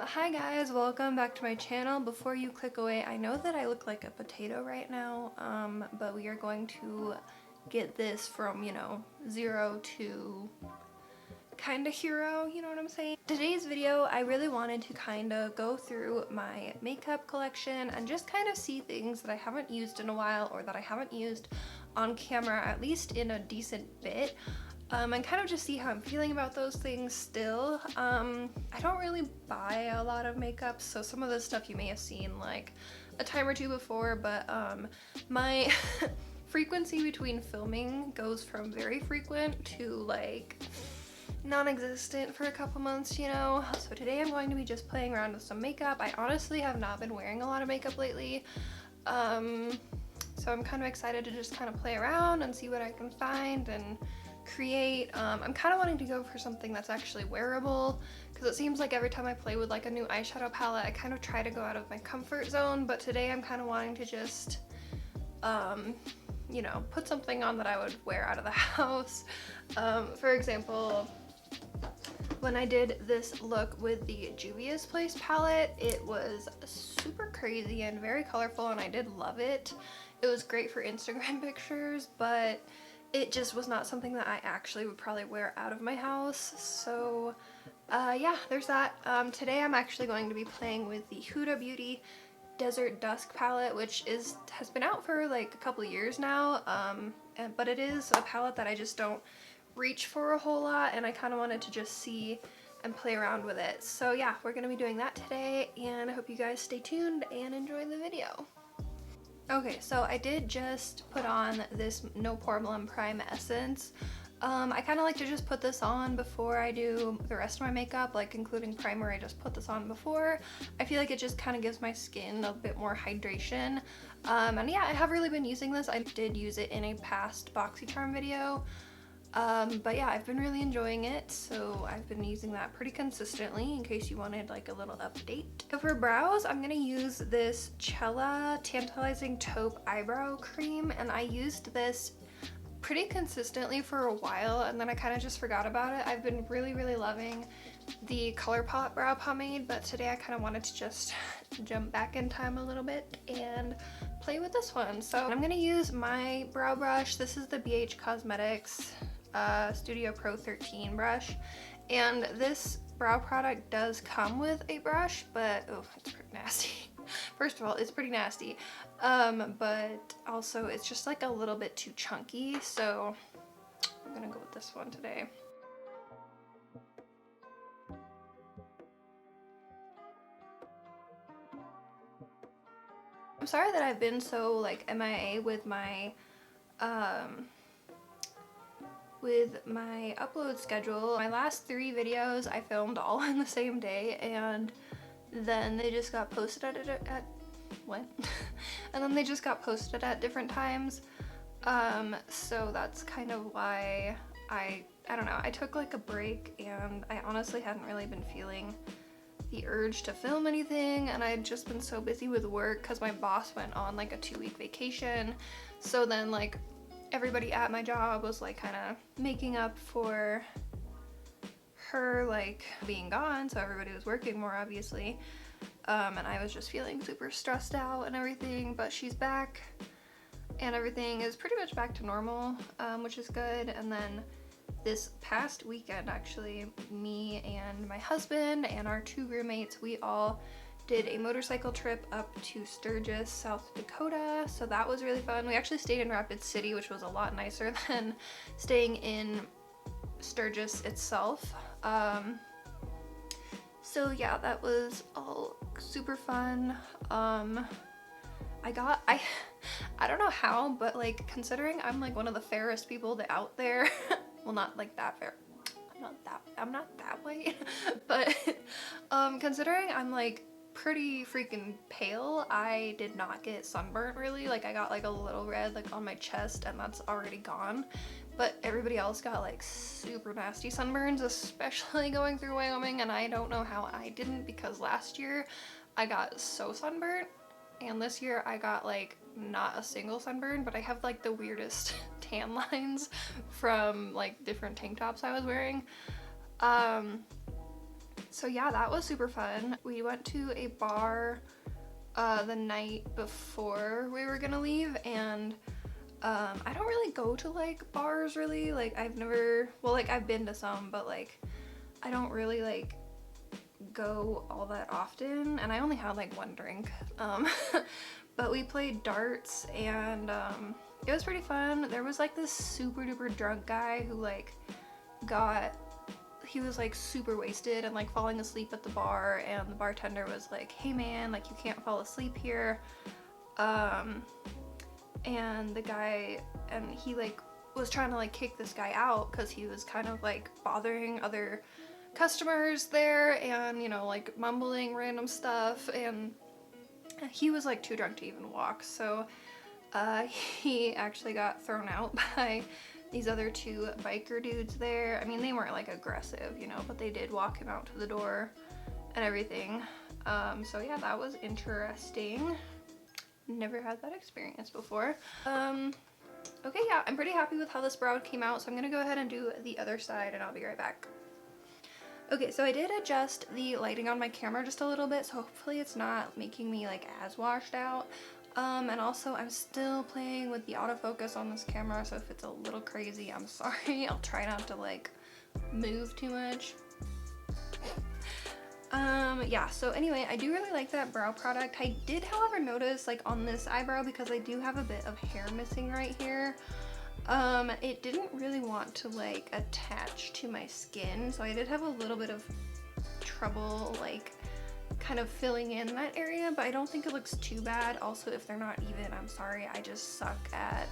Hi guys, welcome back to my channel. Before you click away, I know that I look like a potato right now, but we are going to get this from, you know, zero to kind of hero, you know what I'm saying? Today's video, I really wanted to kind of go through my makeup collection and just kind of see things that I haven't used in a while or that I haven't used on camera, at least in a decent bit. And kind of just see how I'm feeling about those things still. I don't really buy a lot of makeup, so some of this stuff you may have seen like a time or two before, but my frequency between filming goes from very frequent to like non-existent for a couple months, you know? So today I'm going to be just playing around with some makeup. I honestly have not been wearing a lot of makeup lately. So I'm kind of excited to just kind of play around and see what I can find and create. I'm kind of wanting to go for something that's actually wearable, because it seems like every time I play with like a new eyeshadow palette, I kind of try to go out of my comfort zone, but today I'm kind of wanting to just, you know, put something on that I would wear out of the house. For example, when I did this look with the Juvia's Place palette, it was super crazy and very colorful, and I did love it. It was great for Instagram pictures, but it just was not something that I actually would probably wear out of my house. So yeah, there's that. Today I'm actually going to be playing with the Huda Beauty Desert Dusk palette, which has been out for like a couple of years now, but it is a palette that I just don't reach for a whole lot, and I kind of wanted to just see and play around with it. So yeah, we're going to be doing that today, and I hope you guys stay tuned and enjoy the video. Okay, so I did just put on this No Problem Prime Essence. I kind of like to just put this on before I do the rest of my makeup, like including primer. I just put this on before. I feel like it just kind of gives my skin a bit more hydration. And yeah, I have really been using this. I did use it in a past BoxyCharm video. But yeah, I've been really enjoying it, so I've been using that pretty consistently in case you wanted like a little update. So for brows, I'm gonna use this Cella Tantalizing Taupe Eyebrow Cream, and I used this pretty consistently for a while, and then I kind of just forgot about it. I've been really loving the ColourPop brow pomade, but today I kind of wanted to just jump back in time a little bit and play with this one. So I'm gonna use my brow brush. This is the BH Cosmetics Studio Pro 13 brush, and this brow product does come with a brush, but oh, it's pretty nasty. First of all, it's pretty nasty, but also it's just like a little bit too chunky, so I'm gonna go with this one today. I'm sorry that I've been so like MIA with my upload schedule. My last 3 videos I filmed all in the same day, and then they just got posted at what? And then they just got posted at different times. So that's kind of why I don't know, I took like a break, and I honestly hadn't really been feeling the urge to film anything, and I had just been so busy with work because my boss went on like a 2-week vacation. So then like everybody at my job was like kind of making up for her like being gone, so everybody was working more obviously, and I was just feeling super stressed out and everything, but she's back and everything is pretty much back to normal, which is good. And then this past weekend, actually, me and my husband and our 2 roommates, we all did a motorcycle trip up to Sturgis, South Dakota, so that was really fun. We actually stayed in Rapid City, which was a lot nicer than staying in Sturgis itself. So yeah, that was all super fun. I don't know how, but like considering I'm like one of the fairest people out there, well, not like that fair, I'm not that white, but considering I'm like pretty freaking pale, I did not get sunburnt really. Like I got like a little red like on my chest, and that's already gone, but everybody else got like super nasty sunburns, especially going through Wyoming, and I don't know how I didn't, because last year I got so sunburnt, and this year I got like not a single sunburn, but I have like the weirdest tan lines from like different tank tops I was wearing. So yeah, that was super fun. We went to a bar the night before we were gonna leave, and I don't really go to like bars really. Like I've never, well, like I've been to some, but like I don't really like go all that often, and I only had like one drink. But we played darts, and it was pretty fun. There was like this super duper drunk guy who like he was like super wasted and like falling asleep at the bar, and the bartender was like, hey man, like you can't fall asleep here. And the guy, and he like was trying to like kick this guy out because he was kind of like bothering other customers there, and you know, like mumbling random stuff, and he was like too drunk to even walk. So he actually got thrown out by these other two biker dudes there. I mean, they weren't like aggressive, you know, but they did walk him out to the door and everything. So yeah, that was interesting. Never had that experience before. Okay, yeah, I'm pretty happy with how this brow came out, so I'm gonna go ahead and do the other side, and I'll be right back. Okay, so I did adjust the lighting on my camera just a little bit, so hopefully it's not making me like as washed out. And also I'm still playing with the autofocus on this camera, so if it's a little crazy, I'm sorry. I'll try not to like move too much. Yeah, so anyway, I do really like that brow product. I did, however, notice like on this eyebrow, because I do have a bit of hair missing right here, it didn't really want to like attach to my skin, so I did have a little bit of trouble like kind of filling in that area, but I don't think it looks too bad. Also, if they're not even, I'm sorry, I just suck at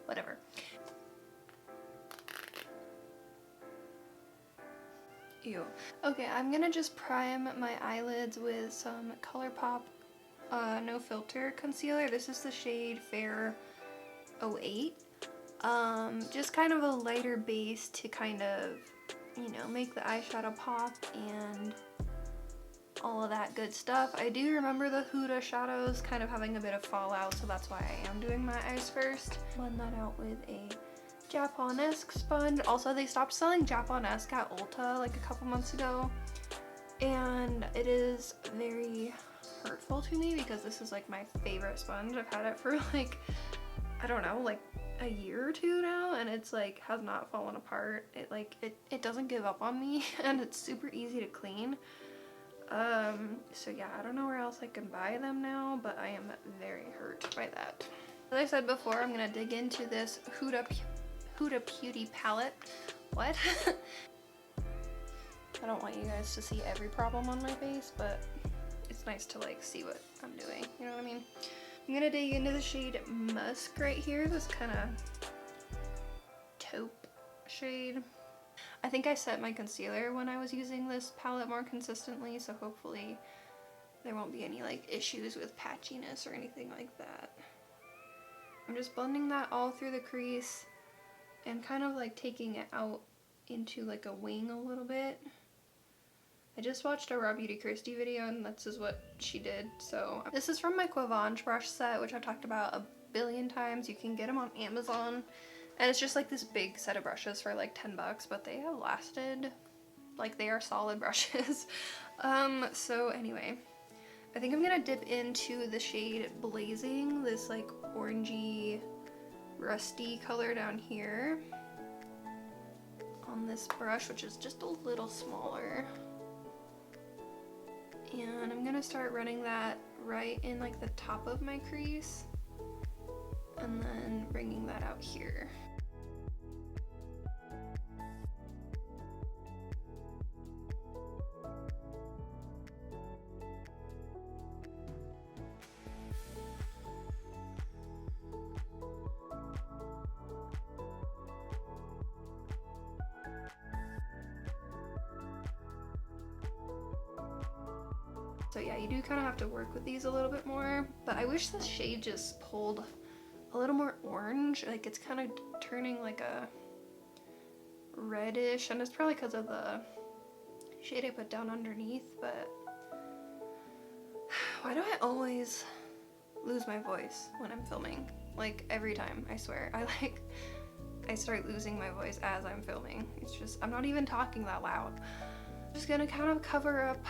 whatever. Ew. Okay, I'm gonna just prime my eyelids with some ColourPop No Filter concealer. This is the shade Fair 08. Just kind of a lighter base to kind of, you know, make the eyeshadow pop and all of that good stuff. I do remember the Huda shadows kind of having a bit of fallout, so that's why I am doing my eyes first. Blend that out with a Japonesque sponge. Also, they stopped selling Japonesque at Ulta like a couple months ago, and it is very hurtful to me because this is like my favorite sponge. I've had it for like, I don't know, like a year or two now, and it's like has not fallen apart. It doesn't give up on me, and it's super easy to clean. So yeah, I don't know where else I can buy them now, but I am very hurt by that. As I said before, I'm gonna dig into this Huda Beauty palette. What? I don't want you guys to see every problem on my face, but it's nice to like see what I'm doing, you know what I mean? I'm gonna dig into the shade Musk right here, this kind of taupe shade. I think I set my concealer when I was using this palette more consistently, so hopefully there won't be any like issues with patchiness or anything like that. I'm just blending that all through the crease and kind of like taking it out into like a wing a little bit. I just watched a Raw Beauty Kirsty video, and this is what she did. So this is from my Quavange brush set, which I've talked about a billion times. You can get them on Amazon, and it's just like this big set of brushes for like 10 bucks, but they have lasted, like they are solid brushes. So anyway, I think I'm gonna dip into the shade Blazing, this like orangey rusty color down here on this brush, which is just a little smaller. And I'm gonna start running that right in like the top of my crease, and then bringing that out here. So yeah, you do kind of have to work with these a little bit more, but I wish this shade just pulled a little more orange. Like it's kind of turning like a reddish, and it's probably because of the shade I put down underneath, but Why do I always lose my voice when I'm filming? Like every time, I swear. I start losing my voice as I'm filming. It's just, I'm not even talking that loud. I'm just gonna kind of cover up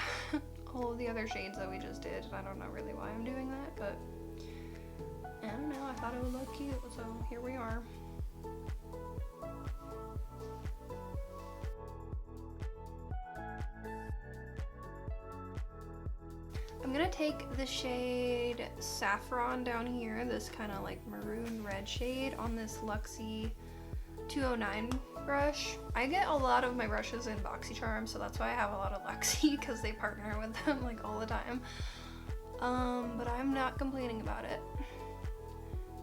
all of the other shades that we just did. I don't know really why I'm doing that, but I don't know, I thought it would look cute, so here we are. I'm gonna take the shade Saffron down here, this kind of like maroon red shade on this Luxie 209 brush. I get a lot of my brushes in BoxyCharm, so that's why I have a lot of Luxie, because they partner with them like all the time. But I'm not complaining about it.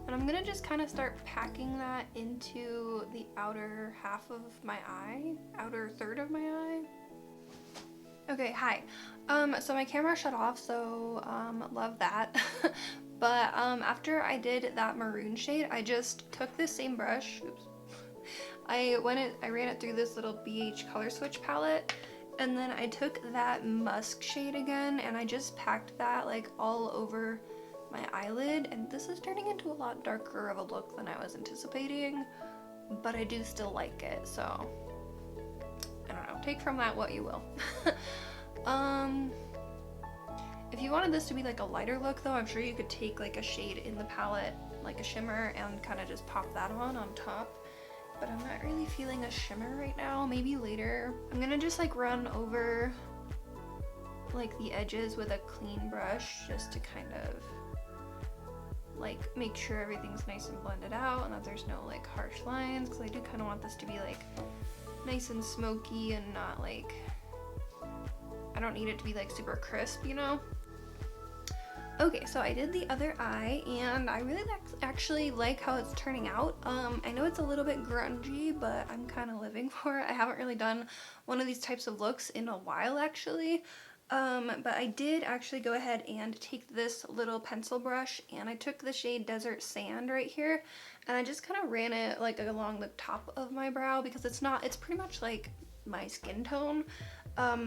And I'm gonna just kind of start packing that into the outer half of my eye, outer third of my eye. Okay, hi. So my camera shut off, so love that. But after I did that maroon shade, I just took this same brush. Oops. I ran it through this little BH color switch palette, and then I took that musk shade again, and I just packed that like all over my eyelid, and this is turning into a lot darker of a look than I was anticipating, but I do still like it, so I don't know, take from that what you will. If you wanted this to be like a lighter look though, I'm sure you could take like a shade in the palette, like a shimmer, and kind of just pop that on top. But I'm not really feeling a shimmer right now, maybe later. I'm gonna just like run over like the edges with a clean brush just to kind of like make sure everything's nice and blended out and that there's no like harsh lines, because I do kind of want this to be like nice and smoky and not like, I don't need it to be like super crisp, you know? Okay, so I did the other eye, and I really actually like how it's turning out. I know it's a little bit grungy, but I'm kind of living for it. I haven't really done one of these types of looks in a while, actually. But I did actually go ahead and take this little pencil brush, and I took the shade Desert Sand right here, and I just kind of ran it like along the top of my brow, because it's pretty much like my skin tone.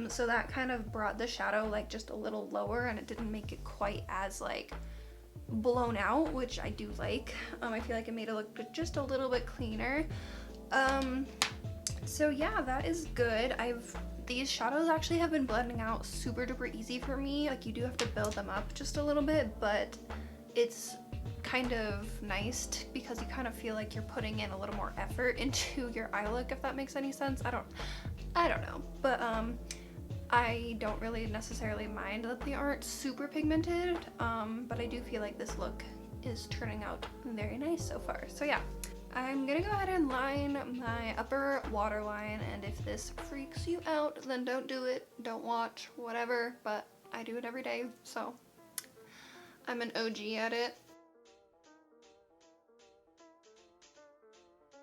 So that kind of brought the shadow like just a little lower, and it didn't make it quite as like blown out, which I do like. I feel like it made it look just a little bit cleaner. So yeah, that is good. These shadows actually have been blending out super duper easy for me. Like, you do have to build them up just a little bit, but it's kind of nice because you kind of feel like you're putting in a little more effort into your eye look, if that makes any sense. I don't know, but I don't really necessarily mind that they aren't super pigmented, but I do feel like this look is turning out very nice so far. So yeah, I'm gonna go ahead and line my upper waterline, and if this freaks you out, then don't do it, don't watch, whatever, but I do it every day, so I'm an OG at it.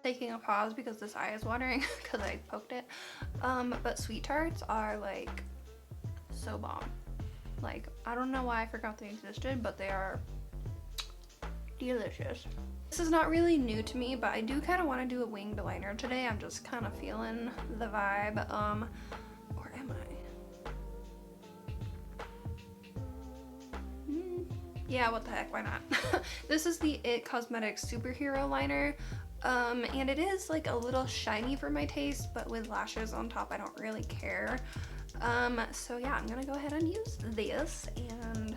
Taking a pause because this eye is watering because I poked it. But Sweet Tarts are like so bomb. Like, I don't know why I forgot they existed, but they are delicious. This is not really new to me, but I do kind of want to do a winged liner today. I'm just kind of feeling the vibe. Or am I? Yeah, what the heck, why not? This is the It Cosmetics Superhero Liner. And it is like a little shiny for my taste, but with lashes on top, I don't really care. So yeah, I'm gonna go ahead and use this and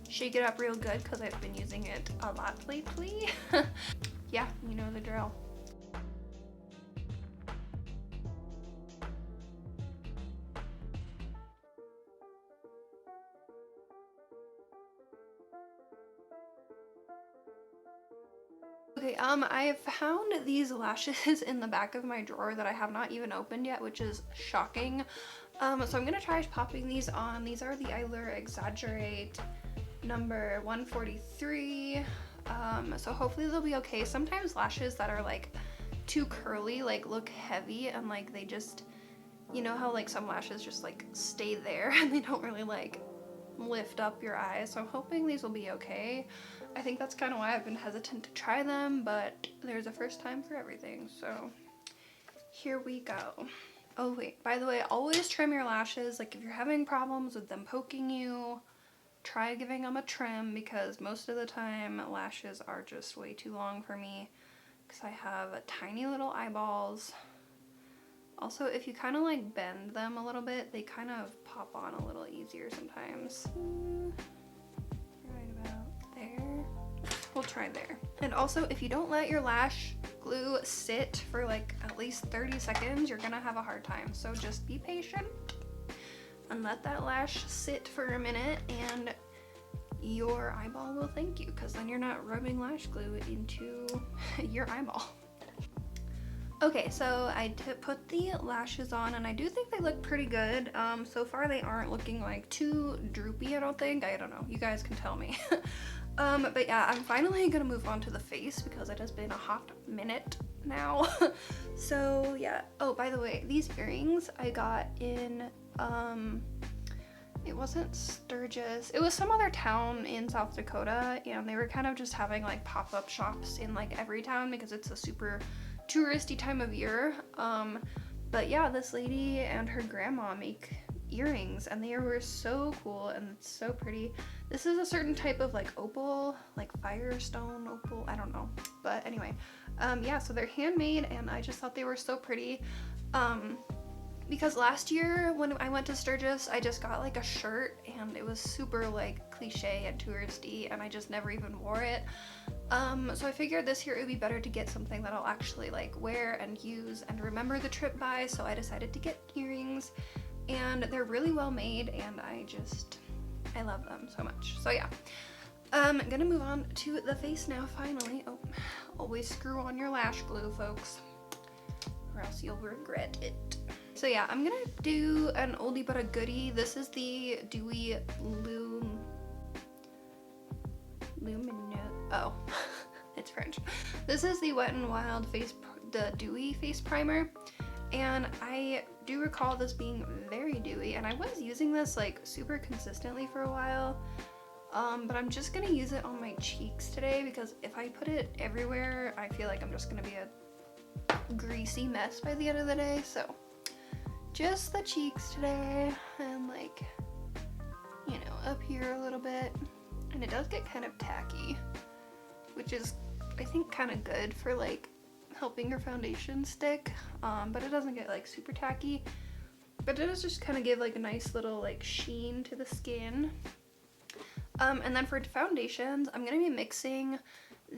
shake it up real good because I've been using it a lot lately. Yeah, you know the drill. Okay, I found these lashes in the back of my drawer that I have not even opened yet, which is shocking. So I'm gonna try popping these on. These are the Eyelure Exaggerate number 143. So hopefully they'll be okay. Sometimes lashes that are like too curly like look heavy, and like they just, you know how like some lashes just like stay there and they don't really like lift up your eyes. So I'm hoping these will be okay. I think that's kind of why I've been hesitant to try them, but there's a first time for everything, so here we go. Oh wait, by the way, always trim your lashes. Like, if you're having problems with them poking you, try giving them a trim because most of the time lashes are just way too long for me because I have tiny little eyeballs. Also, if you kind of like bend them a little bit, they kind of pop on a little easier sometimes. Right about there. We'll try there. And also, if you don't let your lash glue sit for like at least 30 seconds, you're gonna have a hard time. So just be patient and let that lash sit for a minute, and your eyeball will thank you, because then you're not rubbing lash glue into your eyeball. Okay, so I put the lashes on, and I do think they look pretty good. So far they aren't looking like too droopy, I don't think. I don't know, you guys can tell me. But yeah, I'm finally gonna move on to the face because it has been a hot minute now. So yeah. Oh, by the way, these earrings I got in, it wasn't Sturgis, it was some other town in South Dakota, and they were kind of just having like pop-up shops in like every town because it's a super touristy time of year. But yeah, this lady and her grandma make earrings, and they were so cool and so pretty. This is a certain type of like opal, like firestone opal, I don't know, but anyway, yeah, so they're handmade, and I just thought they were so pretty. Because last year when I went to Sturgis, I just got like a shirt, and it was super like cliche and touristy, and I just never even wore it. So I figured this year it would be better to get something that I'll actually like wear and use and remember the trip by, so I decided to get earrings, and they're really well made, and I love them so much. So yeah, I'm gonna move on to the face now, finally. Oh, always screw on your lash glue, folks, or else you'll regret it. So yeah, I'm gonna do an oldie but a goodie. This is the Dewy oh, it's French. This is the Wet n Wild the Dewy face primer, and I do recall this being very dewy, and I was using this like super consistently for a while. But I'm just gonna use it on my cheeks today because if I put it everywhere, I feel like I'm just gonna be a greasy mess by the end of the day. So just the cheeks today, and like, you know, up here a little bit. And it does get kind of tacky, which is, I think, kind of good for like helping your foundation stick, but it doesn't get like super tacky, but it does just kind of give like a nice little like sheen to the skin. And then for foundations, I'm gonna be mixing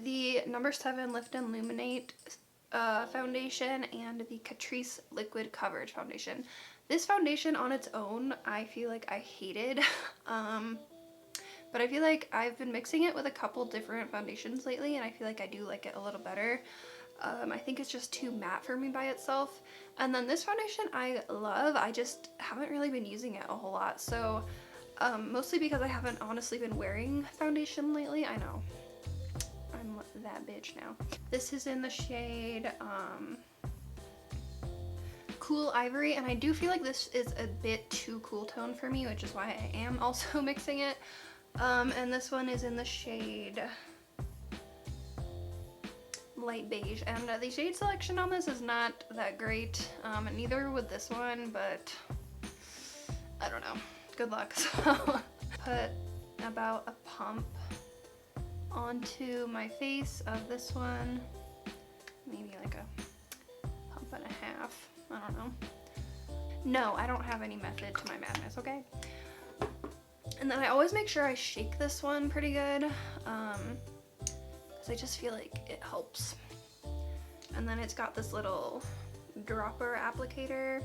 the No. 7 Lift and Illuminate foundation and the Catrice Liquid Coverage foundation. This foundation on its own, I feel like I hated, but I feel like I've been mixing it with a couple different foundations lately, and I feel like I do like it a little better. I think it's just too matte for me by itself. And then this foundation I love, I just haven't really been using it a whole lot. So mostly because I haven't honestly been wearing foundation lately. I know, I'm that bitch now. This is in the shade Cool Ivory, and I do feel like this is a bit too cool tone for me, which is why I am also mixing it. And this one is in the shade Light Beige, and the shade selection on this is not that great, and neither would this one, but I don't know. Good luck. So put about a pump onto my face of this one, maybe like a pump and a half, I don't know. No, I don't have any method to my madness, okay? And then I always make sure I shake this one pretty good, because I just feel like it helps. And then it's got this little dropper applicator,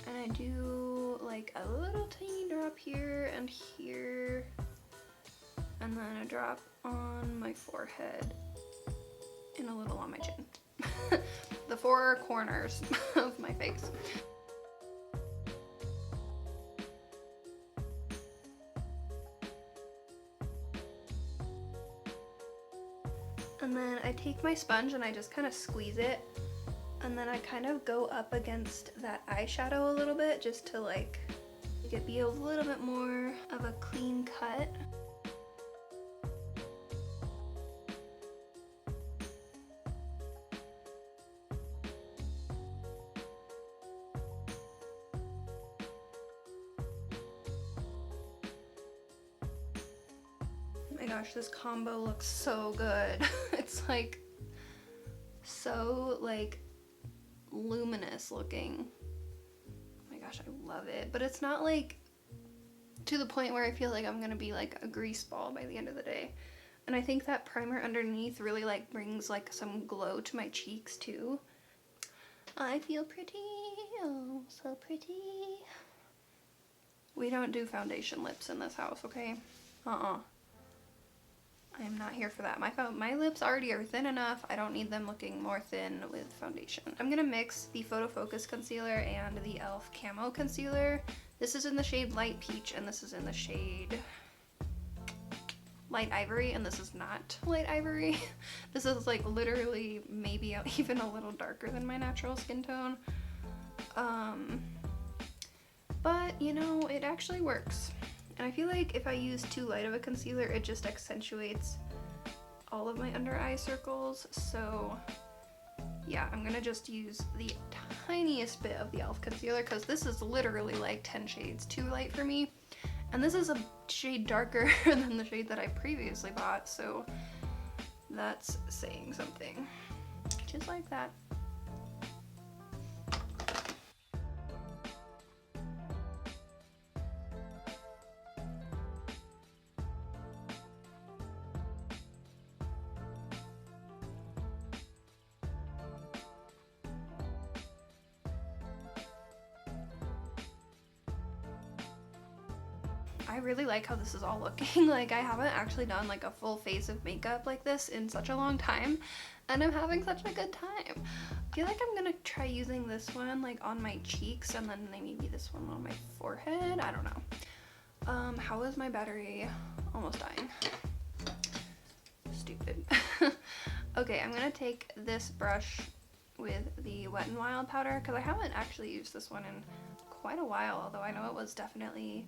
and I do like a little tiny drop here and here, and then a drop on my forehead and a little on my chin. The four corners of my face. And then I take my sponge and I just kind of squeeze it, and then I kind of go up against that eyeshadow a little bit just to like make it be a little bit more of a clean cut. my gosh, this combo looks so good. It's like so like luminous looking. Oh my gosh, I love it. But it's not like to the point where I feel like I'm gonna be like a grease ball by the end of the day. And I think that primer underneath really like brings like some glow to my cheeks too. I feel pretty, oh so pretty. We don't do foundation lips in this house, okay? I am not here for that. My lips already are thin enough. I don't need them looking more thin with foundation. I'm gonna mix the Photo Focus concealer and the e.l.f. Camo concealer. This is in the shade Light Peach and this is in the shade Light Ivory, and this is not Light Ivory. This is like literally maybe even a little darker than my natural skin tone. But you know, it actually works. And I feel like if I use too light of a concealer, it just accentuates all of my under eye circles. So yeah, I'm gonna just use the tiniest bit of the e.l.f. concealer because this is literally like 10 shades too light for me. And this is a shade darker than the shade that I previously bought, so that's saying something. Just like that. I really like how this is all looking. Like, I haven't actually done like a full face of makeup like this in such a long time, and I'm having such a good time. I feel like I'm gonna try using this one like on my cheeks and then maybe this one on my forehead. I don't know. How is my battery? Almost dying. Stupid. Okay, I'm gonna take this brush with the Wet n Wild powder because I haven't actually used this one in quite a while, although I know it was definitely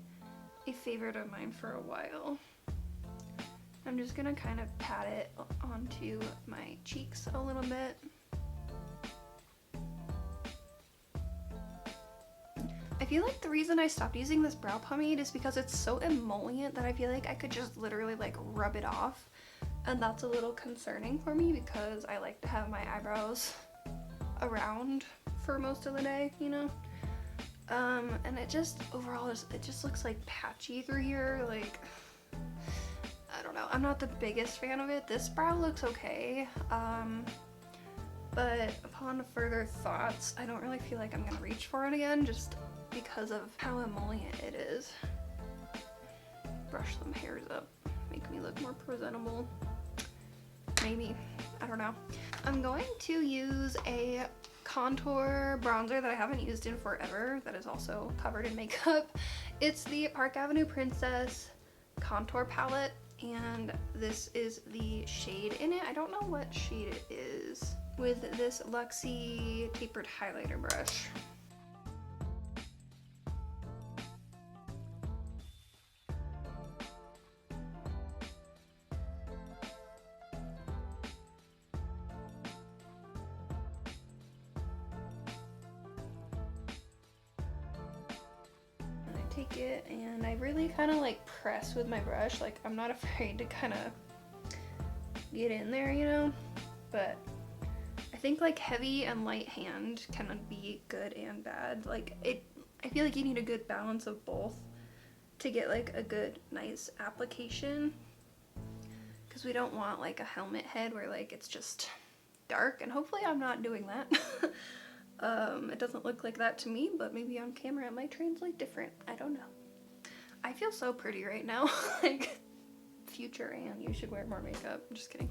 a favorite of mine for a while. I'm just gonna kind of pat it onto my cheeks a little bit. I feel like the reason I stopped using this brow pomade is because it's so emollient that I feel like I could just literally like rub it off, and that's a little concerning for me because I like to have my eyebrows around for most of the day, you know? And it just, overall, it just looks like patchy through here, like, I don't know, I'm not the biggest fan of it. This brow looks okay, but upon further thoughts, I don't really feel like I'm gonna reach for it again, just because of how emollient it is. Brush some hairs up, make me look more presentable, maybe, I don't know. I'm going to use a contour bronzer that I haven't used in forever that is also covered in makeup. It's the Park Avenue Princess contour palette, and this is the shade in it. I don't know what shade it is, with this Luxie tapered highlighter brush. Take it and I really kind of like press with my brush, like I'm not afraid to kind of get in there, you know, but I think like heavy and light hand can be good and bad. Like I feel like you need a good balance of both to get like a good nice application, because we don't want like a helmet head where like it's just dark, and hopefully I'm not doing that. It doesn't look like that to me, but maybe on camera it might translate different. I don't know. I feel so pretty right now. Like, future Anne, you should wear more makeup. I'm just kidding.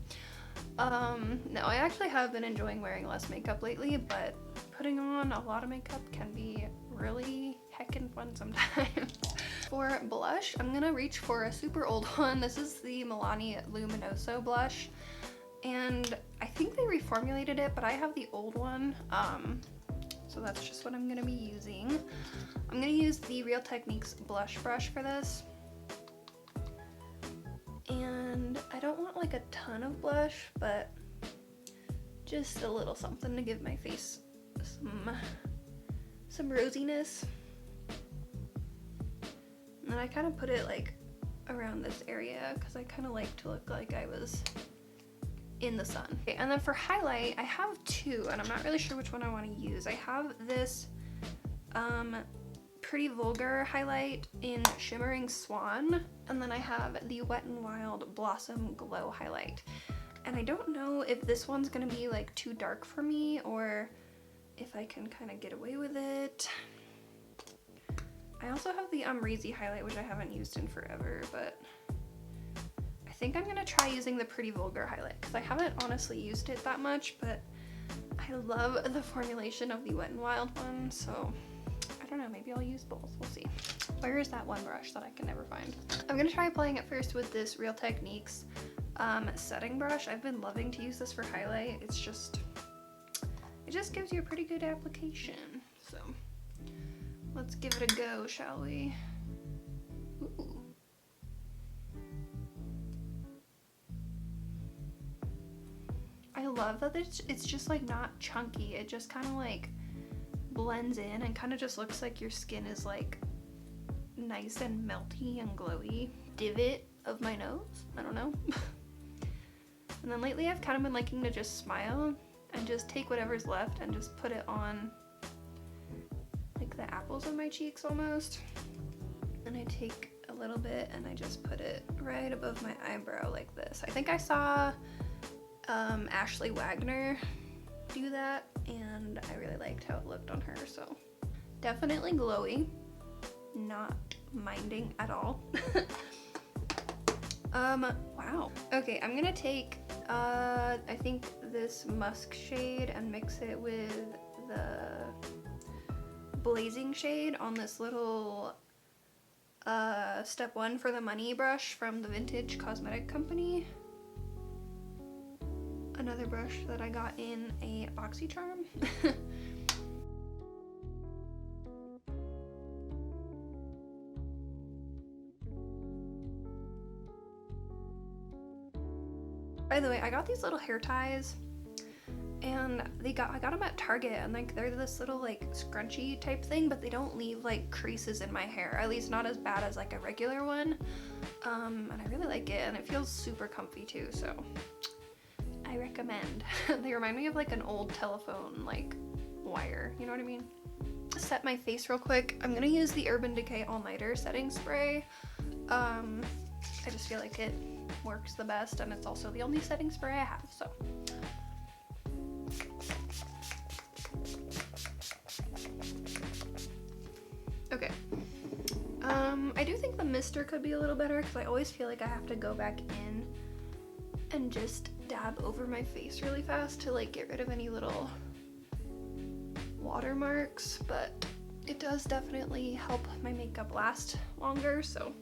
No, I actually have been enjoying wearing less makeup lately, but putting on a lot of makeup can be really heckin' fun sometimes. For blush, I'm gonna reach for a super old one. This is the Milani Luminoso blush, and I think they reformulated it, but I have the old one. So that's just what I'm gonna be using. I'm gonna use the Real Techniques blush brush for this. And I don't want like a ton of blush, but just a little something to give my face some rosiness. And then I kind of put it like around this area because I kind of like to look like I was in the sun. Okay, and then for highlight, I have two, and I'm not really sure which one I want to use. I have this Pretty Vulgar highlight in Shimmering Swan, and then I have the Wet n Wild Blossom Glow highlight. And I don't know if this one's gonna be like too dark for me or if I can kind of get away with it. I also have the Umreezy highlight, which I haven't used in forever, but I think I'm gonna try using the Pretty Vulgar highlight because I haven't honestly used it that much, but I love the formulation of the Wet n Wild one, so I don't know, maybe I'll use both, we'll see. Where is that one brush that I can never find? I'm gonna try applying it first with this Real Techniques setting brush. I've been loving to use this for highlight. It just gives you a pretty good application, so let's give it a go, shall we? Ooh. I love that it's just like not chunky. It just kind of like blends in and kind of just looks like your skin is like nice and melty and glowy. Divot of my nose, I don't know. And then lately I've kind of been liking to just smile and just take whatever's left and just put it on like the apples of my cheeks almost. And I take a little bit and I just put it right above my eyebrow like this. I think I saw Ashley Wagner do that and I really liked how it looked on her, so definitely glowy, not minding at all. Wow. Okay, I'm gonna take I think this musk shade and mix it with the blazing shade on this little Step 1 for the Money brush from the Vintage Cosmetic Company. Another brush that I got in a BoxyCharm. By the way, I got these little hair ties and I got them at Target, and like they're this little like scrunchy type thing, but they don't leave like creases in my hair, at least not as bad as like a regular one. And I really like it, and it feels super comfy too, so I recommend. They remind me of like an old telephone like wire, you know what I mean? To set my face real quick, I'm gonna use the Urban Decay All Nighter setting spray. I just feel like it works the best, and it's also the only setting spray I have, so. Okay. I do think the mister could be a little better because I always feel like I have to go back in and just dab over my face really fast to like get rid of any little watermarks, but it does definitely help my makeup last longer, so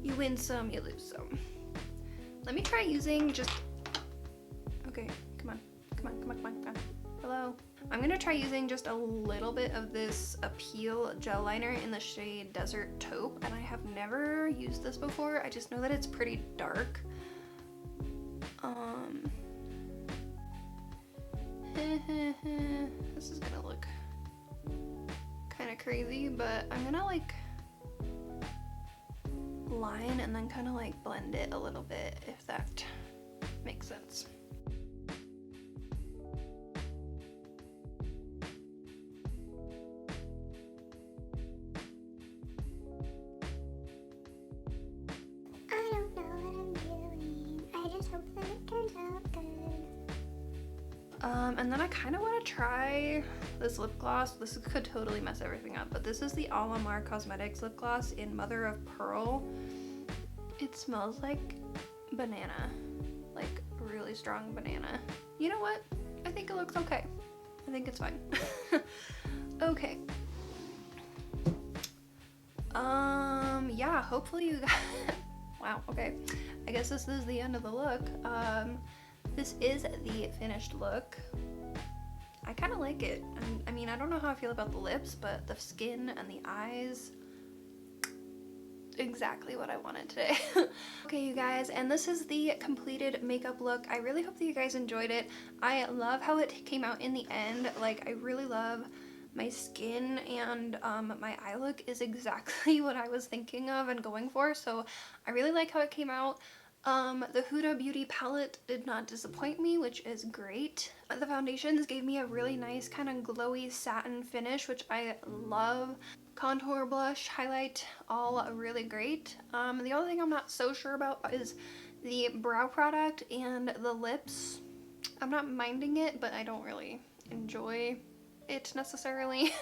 you win some, you lose some. Let me try using just, okay, come on. Hello. I'm gonna try using just a little bit of this Appeal gel liner in the shade Desert Taupe, and I have never used this before. I just know that it's pretty dark. This is gonna look kind of crazy, but I'm gonna like line and then kind of like blend it a little bit, if that makes sense. I don't know what I'm doing. I just hope that it turns out good. And then I kind of want to try this lip gloss. This could totally mess everything up, but this is the Alamar Cosmetics lip gloss in Mother of Pearl. It smells like banana, like really strong banana. You know what? I think it looks okay. I think it's fine. Okay. Yeah, hopefully you guys, wow, okay. I guess this is the end of the look. This is the finished look. I kind of like it. I mean, I don't know how I feel about the lips, but the skin and the eyes, exactly what I wanted today. Okay, you guys, and this is the completed makeup look. I really hope that you guys enjoyed it. I love how it came out in the end. Like, I really love my skin and my eye look is exactly what I was thinking of and going for, so I really like how it came out. The Huda Beauty palette did not disappoint me, which is great. The foundations gave me a really nice kind of glowy satin finish, which I love. Contour, blush, highlight, all really great. The only thing I'm not so sure about is the brow product and the lips. I'm not minding it, but I don't really enjoy it necessarily.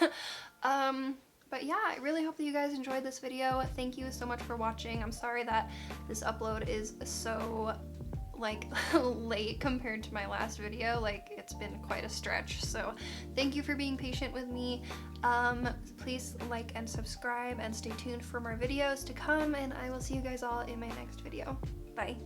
But yeah, I really hope that you guys enjoyed this video. Thank you so much for watching. I'm sorry that this upload is so like late compared to my last video. Like, it's been quite a stretch, so thank you for being patient with me. Please like and subscribe and stay tuned for more videos to come, and I will see you guys all in my next video. Bye.